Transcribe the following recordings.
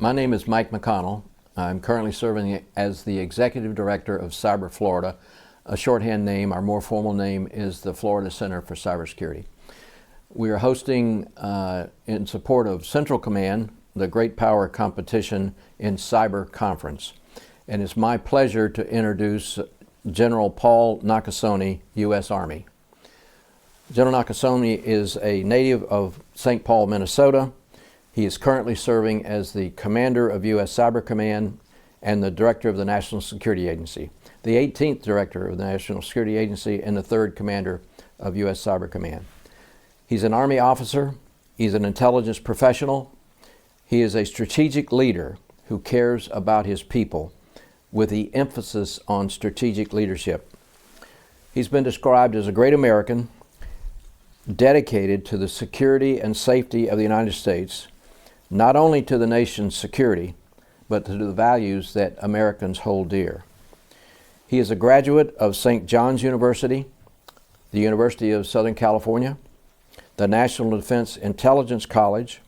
My name is Mike McConnell. I'm currently serving as the Executive Director of Cyber Florida. A shorthand name, our more formal name, is the Florida Center for Cybersecurity. We are hosting, in support of Central Command, the Great Power Competition in Cyber Conference. And it's my pleasure to introduce General Paul Nakasone, U.S. Army. General Nakasone is a native of St. Paul, Minnesota. He is currently serving as the Commander of U.S. Cyber Command and the Director of the National Security Agency, the 18th Director of the National Security Agency and the 3rd Commander of U.S. Cyber Command. He's an Army officer. He's an intelligence professional. He is a strategic leader who cares about his people, with the emphasis on strategic leadership. He's been described as a great American, dedicated to the security and safety of the United States, not only to the nation's security, but to the values that Americans hold dear. He is a graduate of St. John's University, the University of Southern California, the National Defense Intelligence College,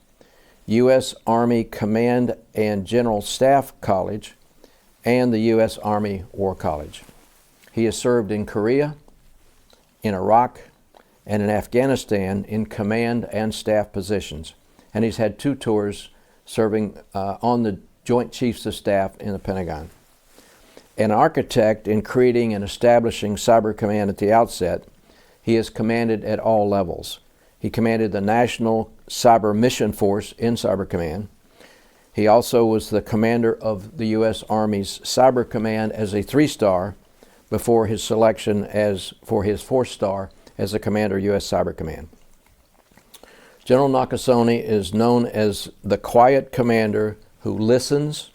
U.S. Army Command and General Staff College, and the U.S. Army War College. He has served in Korea, in Iraq, and in Afghanistan in command and staff positions. And he's had 2 tours serving on the Joint Chiefs of Staff in the Pentagon. An architect in creating and establishing Cyber Command at the outset, he has commanded at all levels. He commanded the National Cyber Mission Force in Cyber Command. He also was the commander of the U.S. Army's Cyber Command as a 3-star before his selection for his 4-star as the commander of U.S. Cyber Command. General Nakasone is known as the quiet commander who listens,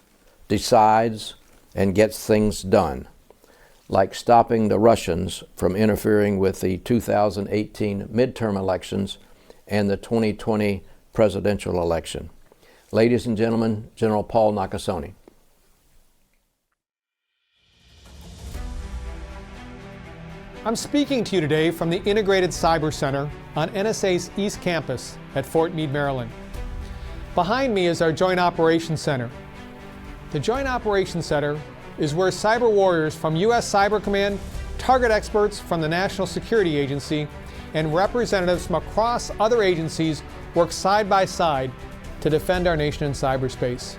decides, and gets things done, like stopping the Russians from interfering with the 2018 midterm elections and the 2020 presidential election. Ladies and gentlemen, General Paul Nakasone. I'm speaking to you today from the Integrated Cyber Center on NSA's East Campus at Fort Meade, Maryland. Behind me is our Joint Operations Center. The Joint Operations Center is where cyber warriors from U.S. Cyber Command, target experts from the National Security Agency, and representatives from across other agencies work side by side to defend our nation in cyberspace.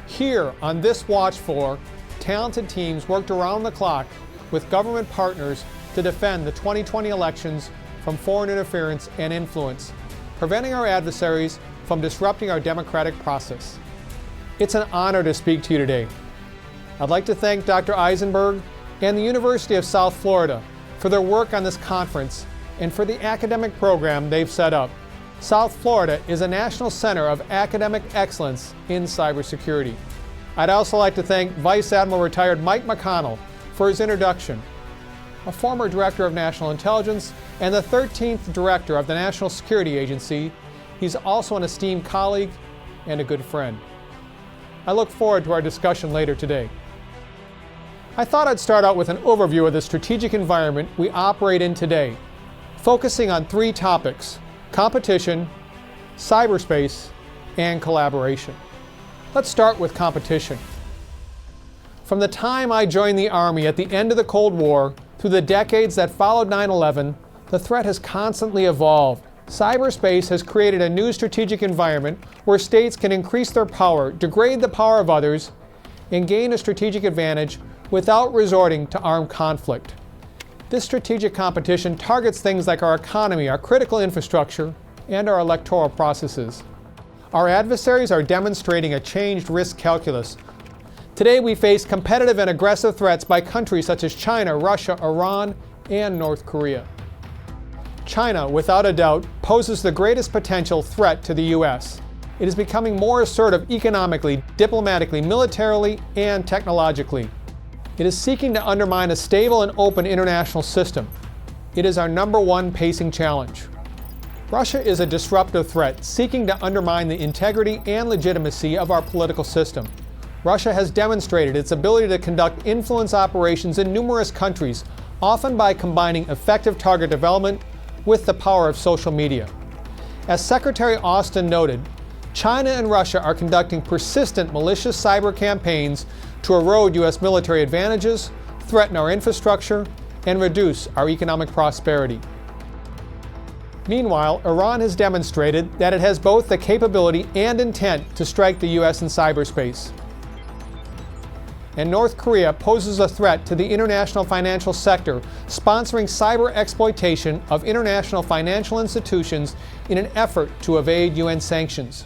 Here on this watch floor, talented teams worked around the clock with government partners to defend the 2020 elections from foreign interference and influence, preventing our adversaries from disrupting our democratic process. It's an honor to speak to you today. I'd like to thank Dr. Eisenberg and the University of South Florida for their work on this conference and for the academic program they've set up. South Florida is a national center of academic excellence in cybersecurity. I'd also like to thank Vice Admiral Retired Mike McConnell for his introduction. A former Director of National Intelligence and the 13th Director of the National Security Agency, he's also an esteemed colleague and a good friend. I look forward to our discussion later today. I thought I'd start out with an overview of the strategic environment we operate in today, focusing on 3 topics: competition, cyberspace, and collaboration. Let's start with competition. From the time I joined the Army at the end of the Cold War through the decades that followed 9/11, the threat has constantly evolved. Cyberspace has created a new strategic environment where states can increase their power, degrade the power of others, and gain a strategic advantage without resorting to armed conflict. This strategic competition targets things like our economy, our critical infrastructure, and our electoral processes. Our adversaries are demonstrating a changed risk calculus. Today we face competitive and aggressive threats by countries such as China, Russia, Iran, and North Korea. China, without a doubt, poses the greatest potential threat to the U.S. It is becoming more assertive economically, diplomatically, militarily, and technologically. It is seeking to undermine a stable and open international system. It is our #1 pacing challenge. Russia is a disruptive threat seeking to undermine the integrity and legitimacy of our political system. Russia has demonstrated its ability to conduct influence operations in numerous countries, often by combining effective target development with the power of social media. As Secretary Austin noted, China and Russia are conducting persistent malicious cyber campaigns to erode U.S. military advantages, threaten our infrastructure, and reduce our economic prosperity. Meanwhile, Iran has demonstrated that it has both the capability and intent to strike the U.S. in cyberspace. And North Korea poses a threat to the international financial sector, sponsoring cyber exploitation of international financial institutions in an effort to evade UN sanctions.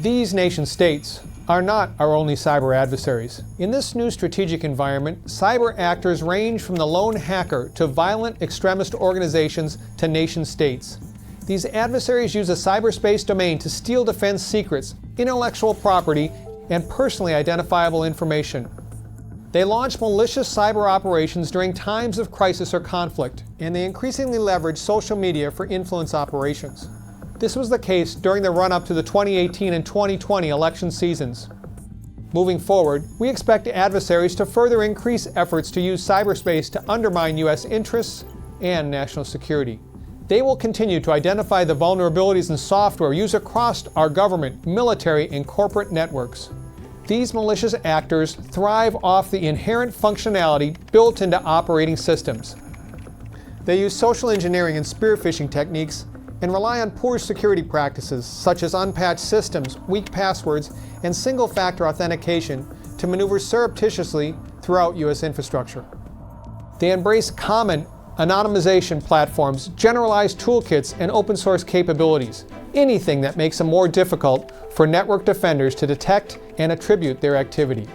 These nation-states are not our only cyber adversaries. In this new strategic environment, cyber actors range from the lone hacker to violent extremist organizations to nation-states. These adversaries use a cyberspace domain to steal defense secrets, intellectual property, and personally identifiable information. They launch malicious cyber operations during times of crisis or conflict, and they increasingly leverage social media for influence operations. This was the case during the run-up to the 2018 and 2020 election seasons. Moving forward, we expect adversaries to further increase efforts to use cyberspace to undermine U.S. interests and national security. They will continue to identify the vulnerabilities in software used across our government, military, and corporate networks. These malicious actors thrive off the inherent functionality built into operating systems. They use social engineering and spear phishing techniques and rely on poor security practices such as unpatched systems, weak passwords, and single-factor authentication to maneuver surreptitiously throughout U.S. infrastructure. They embrace common anonymization platforms, generalized toolkits, and open-source capabilities, anything that makes it more difficult for network defenders to detect and attribute their activity.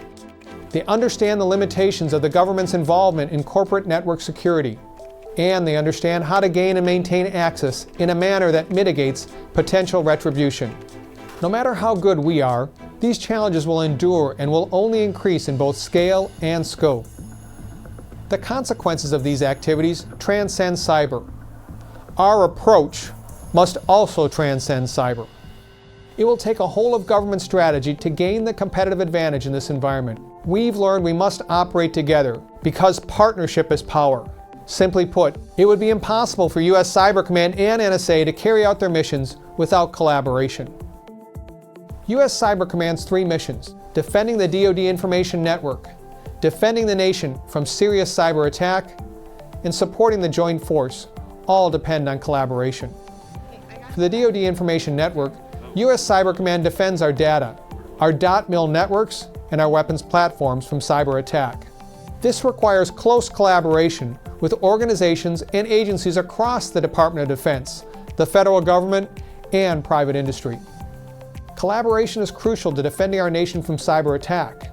They understand the limitations of the government's involvement in corporate network security, and they understand how to gain and maintain access in a manner that mitigates potential retribution. No matter how good we are, these challenges will endure and will only increase in both scale and scope. The consequences of these activities transcend cyber. Our approach must also transcend cyber. It will take a whole-of-government strategy to gain the competitive advantage in this environment. We've learned we must operate together because partnership is power. Simply put, it would be impossible for U.S. Cyber Command and NSA to carry out their missions without collaboration. U.S. Cyber Command's three missions: defending the DoD information network, defending the nation from serious cyber attack, and supporting the joint force, all depend on collaboration. For the DoD information network, U.S. Cyber Command defends our data, our .mil networks, and our weapons platforms from cyber attack. This requires close collaboration with organizations and agencies across the Department of Defense, the federal government, and private industry. Collaboration is crucial to defending our nation from cyber attack.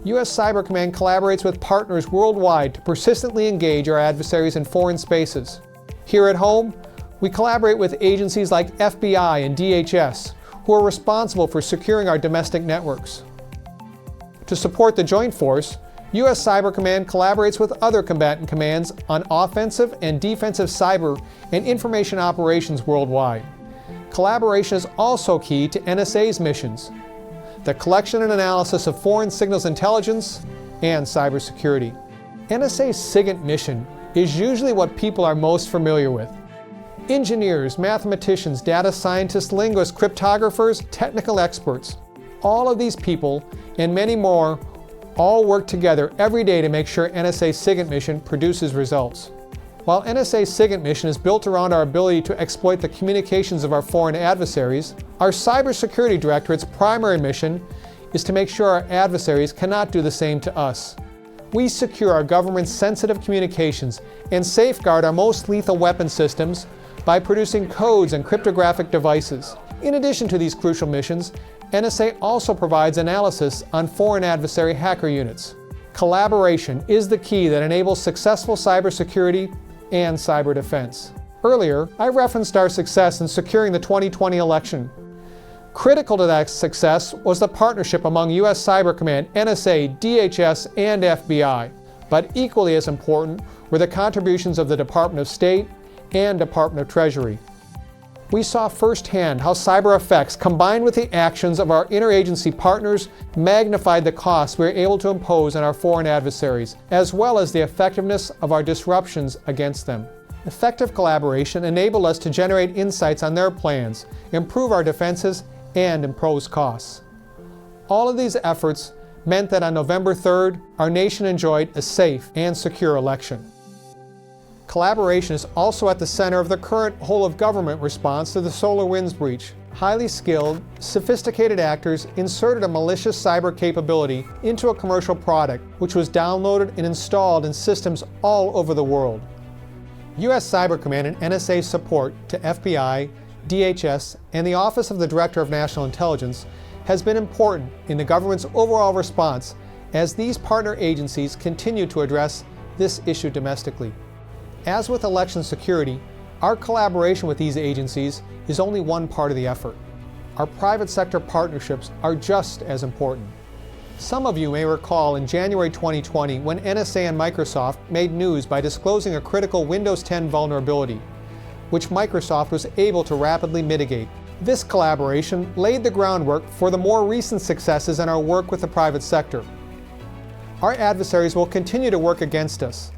U.S. Cyber Command collaborates with partners worldwide to persistently engage our adversaries in foreign spaces. Here at home, we collaborate with agencies like FBI and DHS, who are responsible for securing our domestic networks. To support the joint force, U.S. Cyber Command collaborates with other combatant commands on offensive and defensive cyber and information operations worldwide. Collaboration is also key to NSA's missions: the collection and analysis of foreign signals intelligence and cybersecurity. NSA's SIGINT mission is usually what people are most familiar with. Engineers, mathematicians, data scientists, linguists, cryptographers, technical experts. All of these people, and many more, all work together every day to make sure NSA's SIGINT mission produces results. While NSA's SIGINT mission is built around our ability to exploit the communications of our foreign adversaries, our Cybersecurity Directorate's primary mission is to make sure our adversaries cannot do the same to us. We secure our government's sensitive communications and safeguard our most lethal weapon systems by producing codes and cryptographic devices. In addition to these crucial missions, NSA also provides analysis on foreign adversary hacker units. Collaboration is the key that enables successful cybersecurity and cyber defense. Earlier, I referenced our success in securing the 2020 election. Critical to that success was the partnership among U.S. Cyber Command, NSA, DHS, and FBI. But equally as important were the contributions of the Department of State and Department of Treasury. We saw firsthand how cyber effects, combined with the actions of our interagency partners, magnified the costs we were able to impose on our foreign adversaries, as well as the effectiveness of our disruptions against them. Effective collaboration enabled us to generate insights on their plans, improve our defenses, and impose costs. All of these efforts meant that on November 3rd, our nation enjoyed a safe and secure election. Collaboration is also at the center of the current whole-of-government response to the SolarWinds breach. Highly skilled, sophisticated actors inserted a malicious cyber capability into a commercial product, which was downloaded and installed in systems all over the world. U.S. Cyber Command and NSA support to FBI, DHS, and the Office of the Director of National Intelligence has been important in the government's overall response as these partner agencies continue to address this issue domestically. As with election security, our collaboration with these agencies is only one part of the effort. Our private sector partnerships are just as important. Some of you may recall in January 2020 when NSA and Microsoft made news by disclosing a critical Windows 10 vulnerability, which Microsoft was able to rapidly mitigate. This collaboration laid the groundwork for the more recent successes in our work with the private sector. Our adversaries will continue to work against us,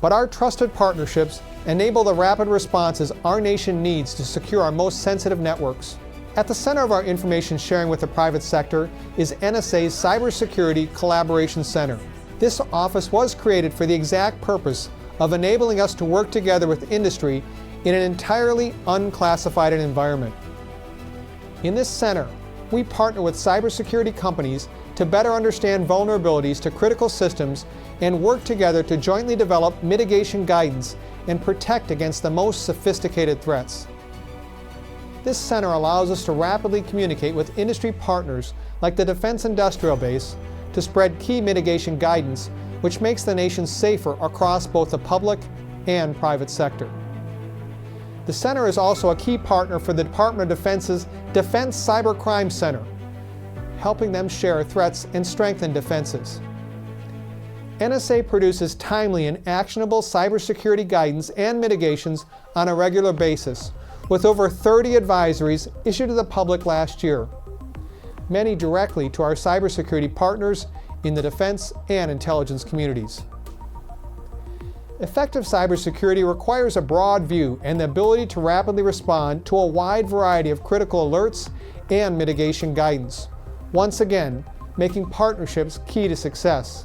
but our trusted partnerships enable the rapid responses our nation needs to secure our most sensitive networks. At the center of our information sharing with the private sector is NSA's Cybersecurity Collaboration Center. This office was created for the exact purpose of enabling us to work together with industry in an entirely unclassified environment. In this center, we partner with cybersecurity companies to better understand vulnerabilities to critical systems and work together to jointly develop mitigation guidance and protect against the most sophisticated threats. This center allows us to rapidly communicate with industry partners like the Defense Industrial Base to spread key mitigation guidance, which makes the nation safer across both the public and private sector. The center is also a key partner for the Department of Defense's Defense Cybercrime Center, helping them share threats and strengthen defenses. NSA produces timely and actionable cybersecurity guidance and mitigations on a regular basis, with over 30 advisories issued to the public last year, many directly to our cybersecurity partners in the defense and intelligence communities. Effective cybersecurity requires a broad view and the ability to rapidly respond to a wide variety of critical alerts and mitigation guidance, once again, making partnerships key to success.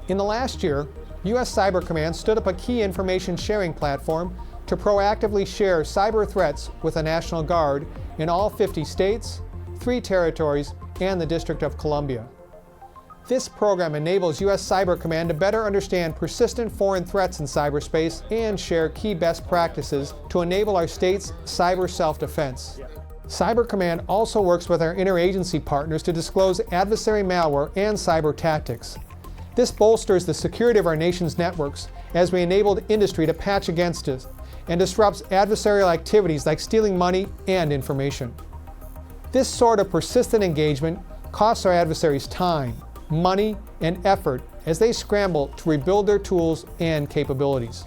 In the last year, U.S. Cyber Command stood up a key information sharing platform to proactively share cyber threats with the National Guard in all 50 states, 3 territories, and the District of Columbia. This program enables U.S. Cyber Command to better understand persistent foreign threats in cyberspace and share key best practices to enable our state's cyber self-defense. Cyber Command also works with our interagency partners to disclose adversary malware and cyber tactics. This bolsters the security of our nation's networks as we enable the industry to patch against it and disrupts adversarial activities like stealing money and information. This sort of persistent engagement costs our adversaries time, money, and effort as they scramble to rebuild their tools and capabilities.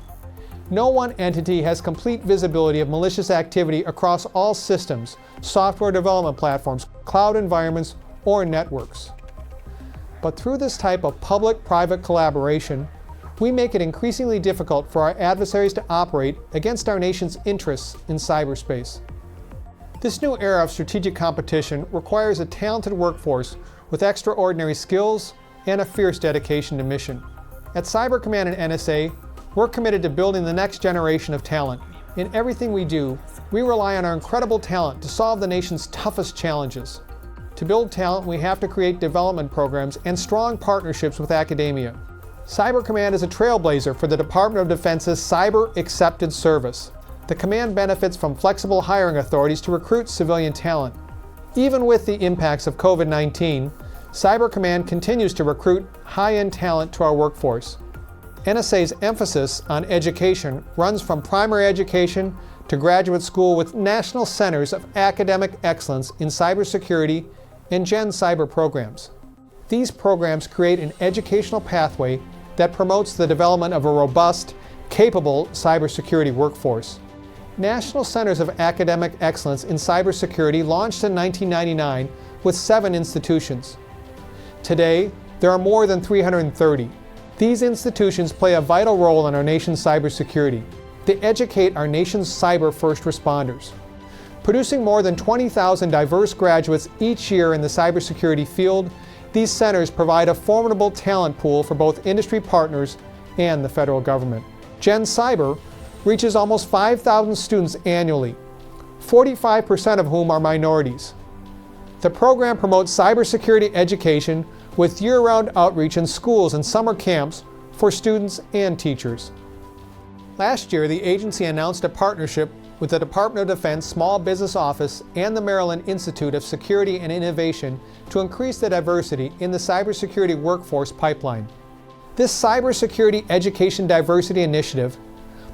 No one entity has complete visibility of malicious activity across all systems, software development platforms, cloud environments, or networks. But through this type of public-private collaboration, we make it increasingly difficult for our adversaries to operate against our nation's interests in cyberspace. This new era of strategic competition requires a talented workforce with extraordinary skills and a fierce dedication to mission. At Cyber Command and NSA, we're committed to building the next generation of talent. In everything we do, we rely on our incredible talent to solve the nation's toughest challenges. To build talent, we have to create development programs and strong partnerships with academia. Cyber Command is a trailblazer for the Department of Defense's Cyber Accepted Service. The command benefits from flexible hiring authorities to recruit civilian talent. Even with the impacts of COVID-19, Cyber Command continues to recruit high-end talent to our workforce. NSA's emphasis on education runs from primary education to graduate school with national centers of academic excellence in cybersecurity and Gen Cyber programs. These programs create an educational pathway that promotes the development of a robust, capable cybersecurity workforce. National Centers of Academic Excellence in Cybersecurity launched in 1999 with 7 institutions. Today, there are more than 330. These institutions play a vital role in our nation's cybersecurity. They educate our nation's cyber first responders. Producing more than 20,000 diverse graduates each year in the cybersecurity field, these centers provide a formidable talent pool for both industry partners and the federal government. Gen Cyber reaches almost 5,000 students annually, 45% of whom are minorities. The program promotes cybersecurity education with year-round outreach in schools and summer camps for students and teachers. Last year, the agency announced a partnership with the Department of Defense Small Business Office and the Maryland Institute of Security and Innovation to increase the diversity in the cybersecurity workforce pipeline. This Cybersecurity Education Diversity Initiative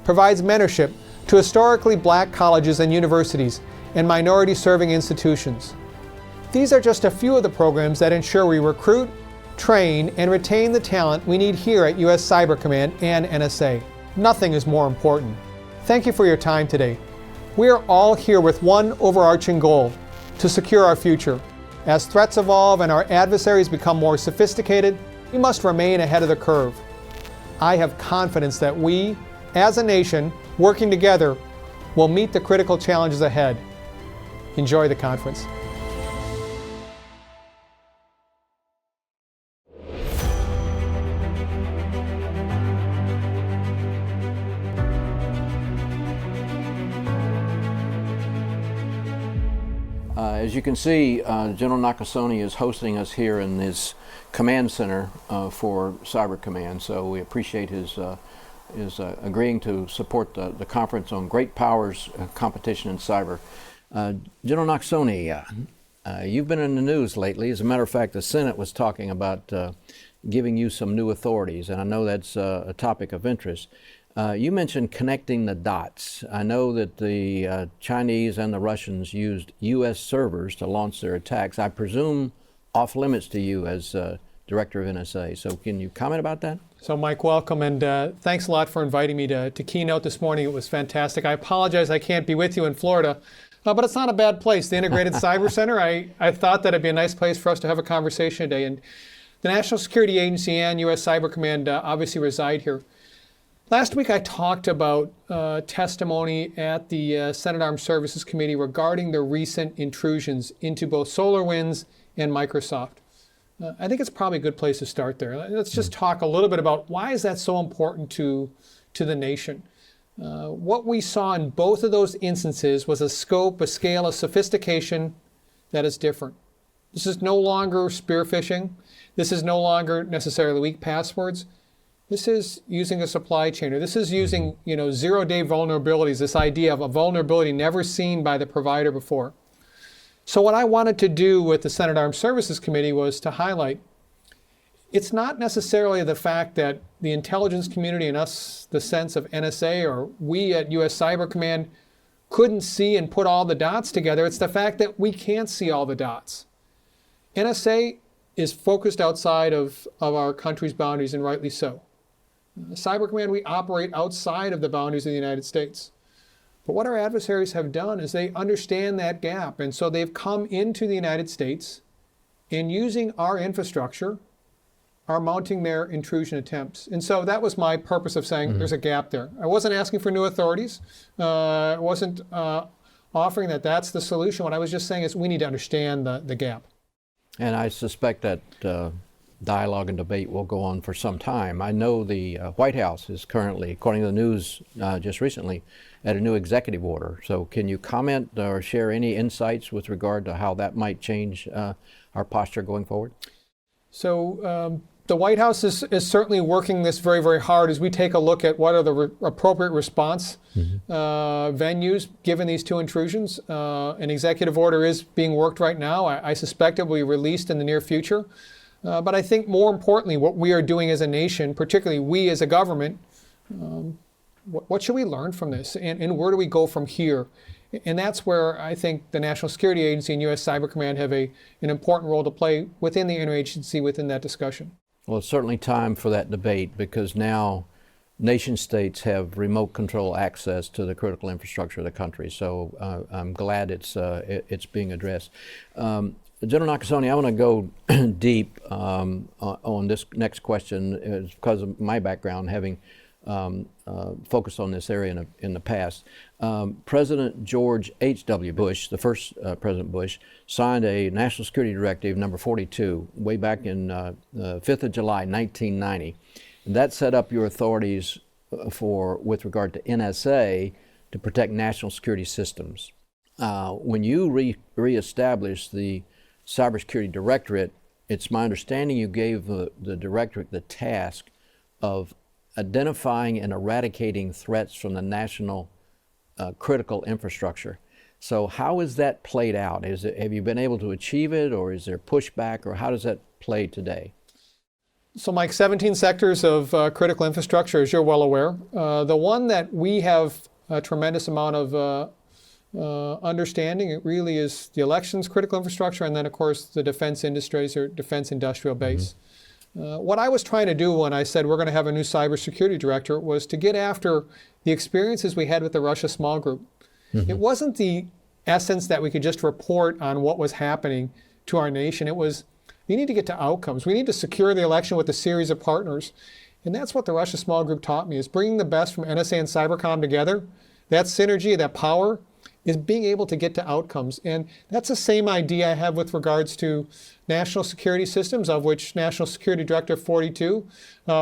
provides mentorship to historically black colleges and universities and minority-serving institutions. These are just a few of the programs that ensure we recruit, train, and retain the talent we need here at U.S. Cyber Command and NSA. Nothing is more important. Thank you for your time today. We are all here with one overarching goal: to secure our future. As threats evolve and our adversaries become more sophisticated, we must remain ahead of the curve. I have confidence that we, as a nation, working together, will meet the critical challenges ahead. Enjoy the conference. As you can see, General Nakasone is hosting us here in his command center for Cyber Command, so we appreciate his agreeing to support the conference on Great Powers Competition in Cyber. General Nakasone, you've been in the news lately. As a matter of fact, the Senate was talking about giving you some new authorities, and I know that's a topic of interest. You mentioned connecting the dots. I know that the Chinese and the Russians used U.S. servers to launch their attacks. I presume off limits to you as Director of NSA. So can you comment about that? So Mike, welcome, and thanks a lot for inviting me to keynote this morning. It was fantastic. I apologize I can't be with you in Florida, but it's not a bad place. The Integrated Cyber Center, I thought that it'd be a nice place for us to have a conversation today. And the National Security Agency and U.S. Cyber Command obviously reside here. Last week I talked about testimony at the Senate Armed Services Committee regarding the recent intrusions into both SolarWinds and Microsoft. I think it's probably a good place to start there. Let's just talk a little bit about why is that so important to the nation. What we saw in both of those instances was a scope, a scale, a sophistication that is different. This is no longer spear phishing. This is no longer necessarily weak passwords. This is using a supply chain, or this is using, zero-day vulnerabilities, this idea of a vulnerability never seen by the provider before. So what I wanted to do with the Senate Armed Services Committee was to highlight, it's not necessarily the fact that the intelligence community and us, the sense of NSA, or we at U.S. Cyber Command couldn't see and put all the dots together. It's the fact that we can't see all the dots. NSA is focused outside of our country's boundaries, and rightly so. Cyber Command, we operate outside of the boundaries of the United States. But what our adversaries have done is they understand that gap, and so they've come into the United States and using our infrastructure are mounting their intrusion attempts. And so that was my purpose of saying there's a gap there. I wasn't asking for new authorities. I wasn't offering that that's the solution. What I was just saying is we need to understand the gap. And I suspect that dialogue and debate will go on for some time. I know the White House is currently, according to the news just recently, at a new executive order. So can you comment or share any insights with regard to how that might change our posture going forward? So the White House is certainly working this very, very hard as we take a look at what are the appropriate response venues given these two intrusions. An executive order is being worked right now. I suspect it will be released in the near future. But I think more importantly, what we are doing as a nation, particularly we as a government, what should we learn from this? And where do we go from here? And that's where I think the National Security Agency and U.S. Cyber Command have an important role to play within the interagency within that discussion. Well, it's certainly time for that debate because now nation states have remote control access to the critical infrastructure of the country. So I'm glad it's being addressed. General Nakasone, I want to go deep on this next question because of my background, having focused on this area in the past. President George H.W. Bush, the first President Bush, signed a National Security Directive number 42 way back in 5th of July, 1990. And that set up your authorities with regard to NSA to protect national security systems. When you reestablished the Cybersecurity Directorate, it's my understanding you gave the Directorate the task of identifying and eradicating threats from the national critical infrastructure. So how is that played out? Have you been able to achieve it, or is there pushback, or how does that play today? So Mike, 17 sectors of critical infrastructure, as you're well aware. The one that we have a tremendous amount of understanding, it really is the elections, critical infrastructure, and then of course the defense industries or defense industrial base. What I was trying to do when I said we're going to have a new cybersecurity director was to get after the experiences we had with the Russia small group. It wasn't the essence that we could just report on what was happening to our nation. It was, we need to get to outcomes. We need to secure the election with a series of partners. And that's what the Russia small group taught me, is bringing the best from NSA and Cybercom together. That synergy, that power, is being able to get to outcomes. And that's the same idea I have with regards to national security systems, of which National Security Directive 42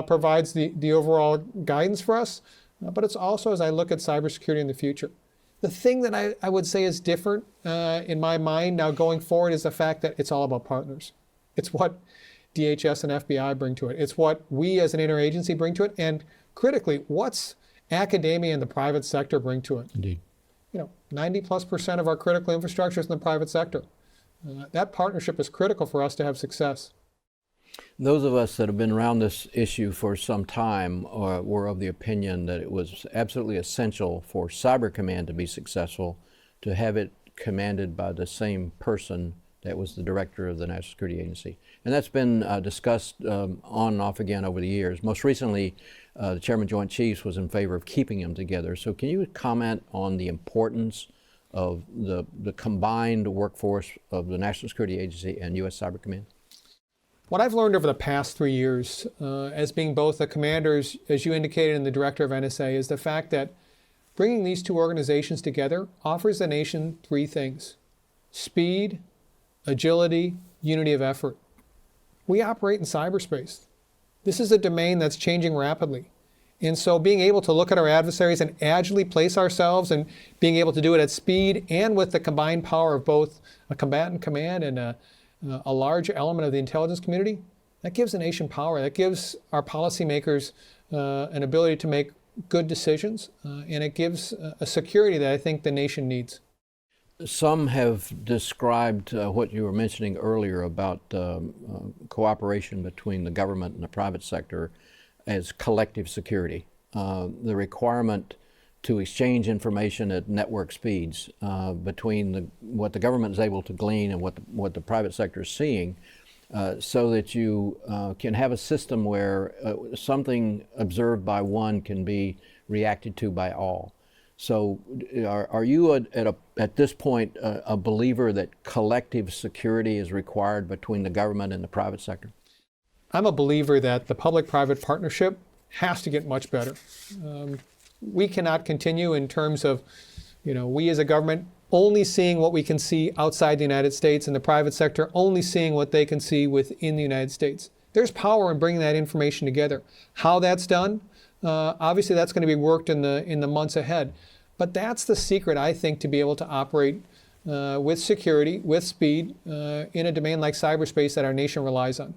provides the overall guidance for us. But it's also, as I look at cybersecurity in the future, the thing that I would say is different in my mind now going forward is the fact that it's all about partners. It's what DHS and FBI bring to it. It's what we as an interagency bring to it. And critically, what's academia and the private sector bring to it? Indeed. 90+% of our critical infrastructure is in the private sector. That partnership is critical for us to have success. Those of us that have been around this issue for some time were of the opinion that it was absolutely essential for Cyber Command to be successful, to have it commanded by the same person that was the director of the National Security Agency. And that's been discussed on and off again over the years. Most recently, the Chairman Joint Chiefs was in favor of keeping them together. So can you comment on the importance of the combined workforce of the National Security Agency and U.S. Cyber Command? What I've learned over the past 3 years, as being both the commanders, as you indicated, and the director of NSA, is the fact that bringing these two organizations together offers the nation three things: speed, agility, unity of effort. We operate in cyberspace. This is a domain that's changing rapidly. And so being able to look at our adversaries and agilely place ourselves, and being able to do it at speed and with the combined power of both a combatant command and a large element of the intelligence community, that gives the nation power. That gives our policymakers an ability to make good decisions, and it gives a security that I think the nation needs. Some have described what you were mentioning earlier about cooperation between the government and the private sector as collective security. The requirement to exchange information at network speeds between what the government is able to glean and what the private sector is seeing, so that you can have a system where something observed by one can be reacted to by all. So are you at this point a believer that collective security is required between the government and the private sector? I'm a believer that the public-private partnership has to get much better. We cannot continue in terms of, we as a government only seeing what we can see outside the United States, and the private sector only seeing what they can see within the United States. There's power in bringing that information together. How that's done, obviously that's going to be worked in the months ahead. But that's the secret, I think, to be able to operate with security, with speed, in a domain like cyberspace that our nation relies on.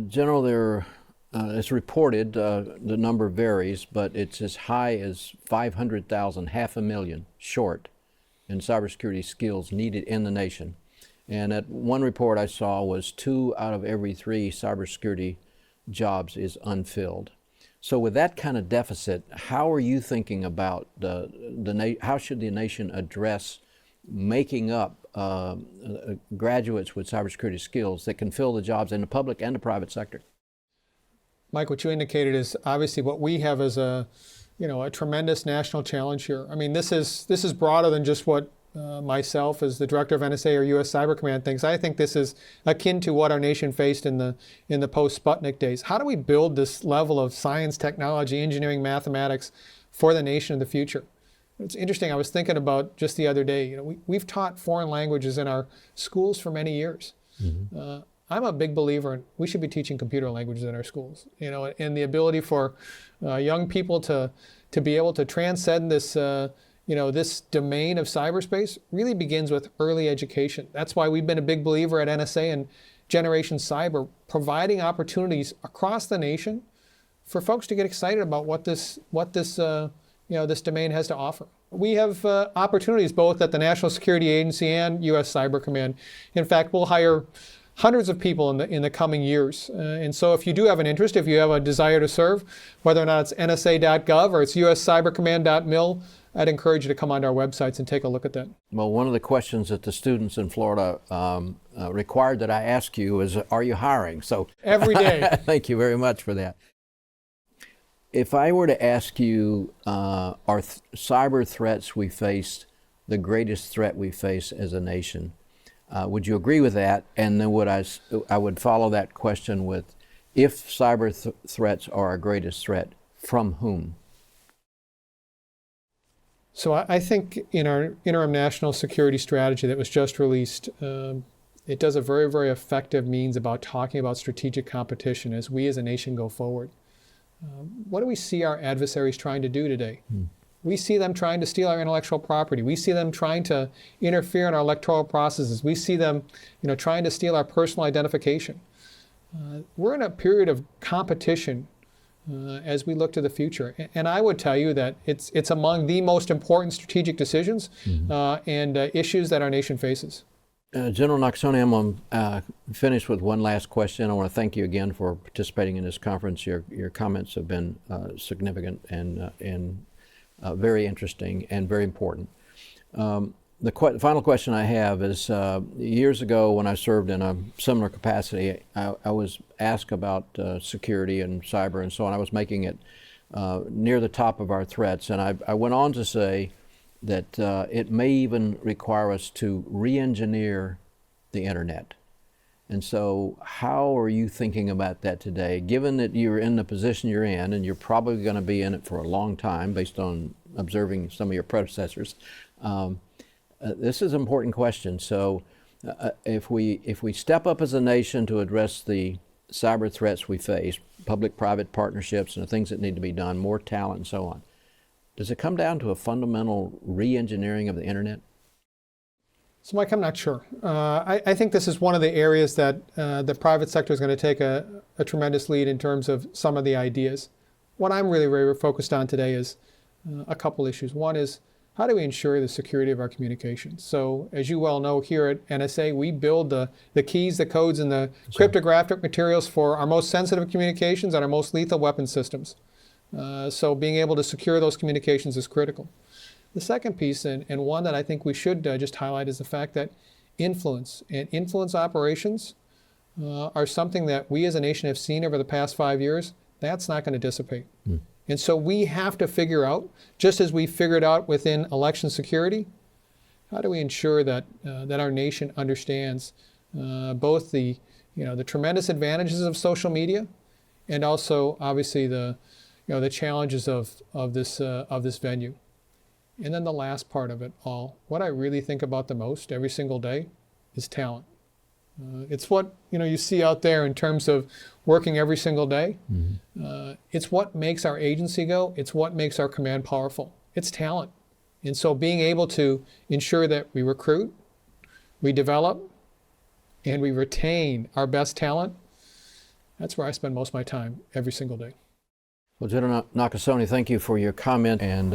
General, it's reported, the number varies, but it's as high as 500,000, 500,000 short in cybersecurity skills needed in the nation. And at one report I saw was 2 out of every 3 cybersecurity jobs is unfilled. So with that kind of deficit, how are you thinking about how should the nation address making up graduates with cybersecurity skills that can fill the jobs in the public and the private sector? Mike, what you indicated is obviously what we have as a tremendous national challenge here. I mean, this is broader than just what myself as the director of NSA or U.S. Cyber Command thinks. I think this is akin to what our nation faced in the post-Sputnik days. How do we build this level of science, technology, engineering, mathematics for the nation of the future? It's interesting. I was thinking about just the other day. We've taught foreign languages in our schools for many years. Mm-hmm. I'm a big believer in we should be teaching computer languages in our schools. And the ability for young people to be able to transcend this this domain of cyberspace really begins with early education. That's why we've been a big believer at NSA and Generation Cyber, providing opportunities across the nation for folks to get excited about what this domain has to offer. We have opportunities both at the National Security Agency and U.S. Cyber Command. In fact, we'll hire hundreds of people in the coming years. And so if you do have an interest, if you have a desire to serve, whether or not it's nsa.gov or it's uscybercommand.mil, I'd encourage you to come onto our websites and take a look at that. Well, one of the questions that the students in Florida required that I ask you is, are you hiring? So every day. Thank you very much for that. If I were to ask you, are cyber threats we face the greatest threat we face as a nation? Would you agree with that? And then I would follow that question with, if cyber threats are our greatest threat, from whom? So I think in our interim national security strategy that was just released, it does a very, very effective means about talking about strategic competition as we as a nation go forward. What do we see our adversaries trying to do today? We see them trying to steal our intellectual property. We see them trying to interfere in our electoral processes. We see them, trying to steal our personal identification. We're in a period of competition as we look to the future. And I would tell you that it's among the most important strategic decisions and issues that our nation faces. General Nakasone, I'm going to finish with one last question. I want to thank you again for participating in this conference. Your comments have been significant and very interesting and very important. The final question I have is, years ago when I served in a similar capacity, I was asked about security and cyber and so on. I was making it near the top of our threats, and I went on to say that it may even require us to re-engineer the internet. And so how are you thinking about that today, given that you're in the position you're in, and you're probably going to be in it for a long time based on observing some of your predecessors? This is an important question. So if we step up as a nation to address the cyber threats we face, public-private partnerships and the things that need to be done, more talent and so on, does it come down to a fundamental re-engineering of the internet? So Mike, I'm not sure. I think this is one of the areas that the private sector is going to take a tremendous lead in terms of some of the ideas. What I'm really very focused on today is a couple issues. One is, how do we ensure the security of our communications? So as you well know, here at NSA, we build the keys, the codes, and the cryptographic materials for our most sensitive communications and our most lethal weapon systems. So being able to secure those communications is critical. The second piece, and one that I think we should just highlight, is the fact that influence and influence operations are something that we as a nation have seen over the past 5 years. That's not going to dissipate. And so we have to figure out, just as we figured out within election security, how do we ensure that that our nation understands both the tremendous advantages of social media, and also obviously the challenges of this venue. And then the last part of it all, what I really think about the most every single day is talent. It's what you see out there in terms of working every single day. It's what makes our agency go. It's what makes our command powerful. It's talent. And so being able to ensure that we recruit, we develop, and we retain our best talent, that's where I spend most of my time every single day. Well, General Nakasone, thank you for your comment, and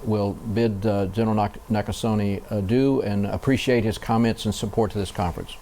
we'll bid General Nakasone adieu and appreciate his comments and support to this conference.